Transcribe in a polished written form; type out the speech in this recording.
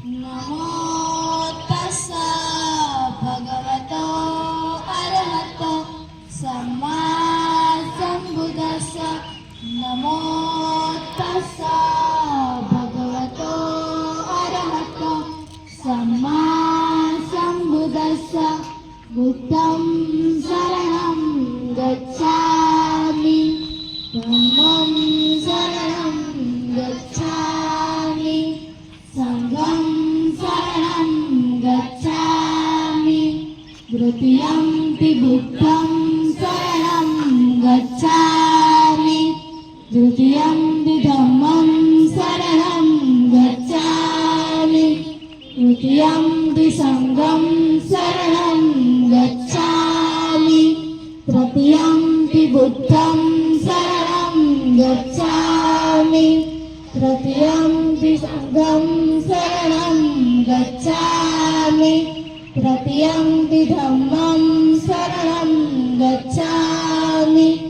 नमो तस्सा भगवतो अरहतो सम्मा सम्बुद्धस्स। नमो तस्सा भगवतो अरहतो सम्मा सम्बुद्धस्स। बुद्धं शरणं गच्छामि, धम्मं शरणं गच्छामि, संघं शरणं गच्छामि, तृतीयंपि बुद्धं शरणं गच्छामि, तृतीयंपि धम्मं शरणं गच्छामि, तृतीयंपि संघं शरणं गच्छामि, तृतीयंपि बुद्धं शरणं गच्छामि, तृतीयंपि संघं शरणं गच्छामि, तृतीयंपि धम्मं शरणं गच्छामि,